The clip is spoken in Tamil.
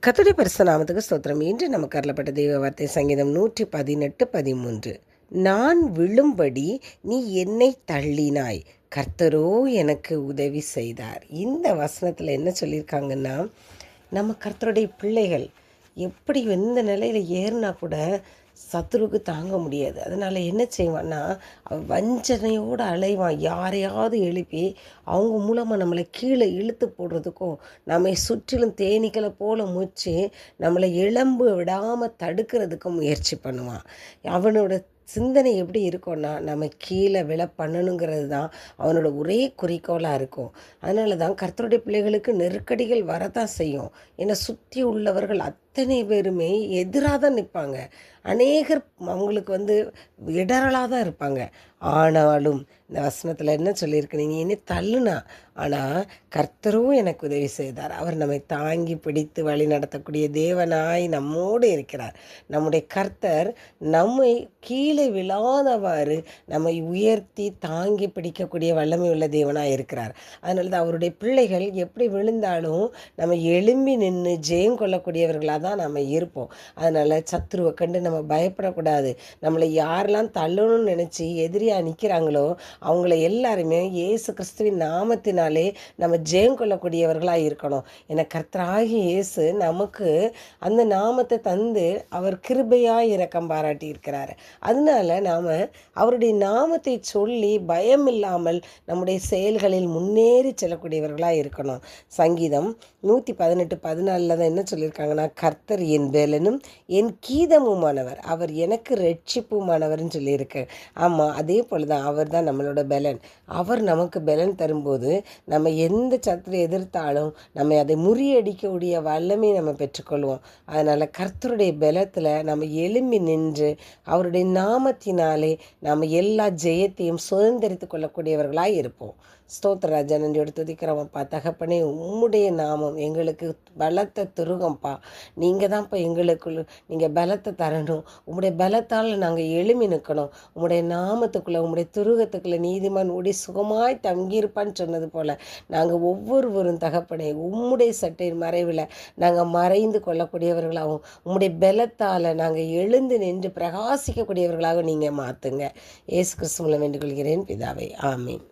கர்த்தருடைய பரிசுத்த நாமத்துக்கு ஸ்தோத்திரம். இன்று நமக்கு அருளப்பட்ட தெய்வ வார்த்தை சங்கீதம் 118:13. நான் விழும்படி நீ என்னை தள்ளினாய், கர்த்தரோ எனக்கு உதவி செய்தார். இந்த வசனத்தில் என்ன சொல்லியிருக்காங்கன்னா, நம்ம கர்த்தருடைய பிள்ளைகள் எப்படி எந்த நிலையில் ஏறினா கூட சத்துருக்கு தாங்க முடியாது. அதனால் என்ன செய்வான்னா, அவன் வஞ்சனையோடு அலைவான். யாரையாவது எழுப்பி அவங்க மூலமாக நம்மளை கீழே இழுத்து போடுறதுக்கும், நம்மை சுற்றிலும் தேனீக்களை போல முயற்சி நம்மளை எலும்பு விடாமல் தடுக்கிறதுக்கும் முயற்சி பண்ணுவான். அவனோட சிந்தனை எப்படி இருக்கும்னா, நம்ம கீழே விழ பண்ணணுங்கிறது தான் அவனோட ஒரே குறிக்கோளாக இருக்கும். அதனால தான் கர்த்தருடைய பிள்ளைகளுக்கு நெருக்கடிகள் வரதான் செய்யும். ஏன்னா சுற்றி உள்ளவர்கள் அத்தனை பேருமே எதிராக தான் நிற்பாங்க. அநேகர் அவங்களுக்கு இடரலாக தான் இருப்பாங்க. ஆனாலும் இந்த வசனத்தில் என்ன சொல்லியிருக்கு, நீ என்னை தள்ளுனா, ஆனால் கர்த்தரும் எனக்கு உதவி செய்தார். அவர் நம்மை தாங்கி பிடித்து வழி நடத்தக்கூடிய தேவனாய் நம்மோடு இருக்கிறார். நம்முடைய கர்த்தர் நம்மை கீழே விழாதவாறு நம்மை உயர்த்தி தாங்கி பிடிக்கக்கூடிய வல்லமை உள்ள தேவனாய் இருக்கிறார். அதனால தான் அவருடைய பிள்ளைகள் எப்படி விழுந்தாலும் நம்ம எழும்பி நின்று ஜெயம் கொள்ளக்கூடியவர்களாக தான் நம்ம இருப்போம். அதனால் சத்துருவை கண்டு நம்ம பயப்படக்கூடாது. நம்மளை யாரெல்லாம் தள்ளணும்னு நினச்சி எதிரியாக நிற்கிறாங்களோ அவங்கள எல்லாருமே இயேசு கிறிஸ்துவின் நாமத்தினாலே நம்ம ஜெயம் கொள்ளக்கூடியவர்களாக இருக்கணும். ஏன்னா கர்த்தராகிய இயேசு நமக்கு அந்த நாமத்தை தந்து அவர் கிருபையாய் இரக்கம் பாராட்டி இருக்கிறார். அதனால நாம் அவருடைய நாமத்தை சொல்லி பயம் இல்லாமல் நம்முடைய செயல்களில் முன்னேறி செல்லக்கூடியவர்களாக இருக்கணும். சங்கீதம் 118:14 தான் என்ன சொல்லியிருக்காங்கன்னா, கர்த்தர் என் பெலனும் என் கீதமுமானவர், அவர் எனக்கு ரட்சிப்புமானவர்னு சொல்லியிருக்கு. ஆமாம், அதே போல் தான் அவர் தான் நம்மளோட பெலன். அவர் நமக்கு பெலன் தரும்போது நம்ம எந்த சத்துரு எதிர்த்தாலும் நம்ம அதை முறியடிக்கக்கூடிய வல்லமை நம்ம பெற்றுக்கொள்வோம். அதனால் கர்த்தருடைய பலத்தில் நம்ம எழும்பி நின்று அவருடைய நாமத்தினாலே நம்ம எல்லா ஜெயத்தையும் சுதந்திரித்து கொள்ளக்கூடியவர்களாக இருப்போம். ஸ்தோத்திரராஜா, நன்றியோடு துதிக்கிறோம்ப்பா. தகப்பனே, உம்முடைய நாமம் எங்களுக்கு பலத்தை துருகம்ப்பா. நீங்கள் தான்ப்பா எங்களுக்குள்ள நீங்கள் பலத்தை தரணும். உம்முடைய பலத்தால் நாங்கள் எழுமி நிற்கணும். உம்முடைய நாமத்துக்குள்ளே உம்முடைய துருகத்துக்குள்ளே நீதிமான் ஓடி சுகமாய் தங்கியிருப்பான்னு சொன்னது போல் நாங்கள் ஒவ்வொருவரும் தகப்பனே உம்முடைய சட்டையின் மறைவில் நாங்கள் மறைந்து கொள்ளக்கூடியவர்களாகவும் உம்முடைய பலத்தால் நாங்கள் எழுந்து நின்று பிரகாசிக்கக்கூடியவர்களாக நீங்கள் மாற்றுங்க. இயேசு கிறிஸ்துவின் வேண்டிக் கொள்கிறேன் பிதாவே, ஆமீன்.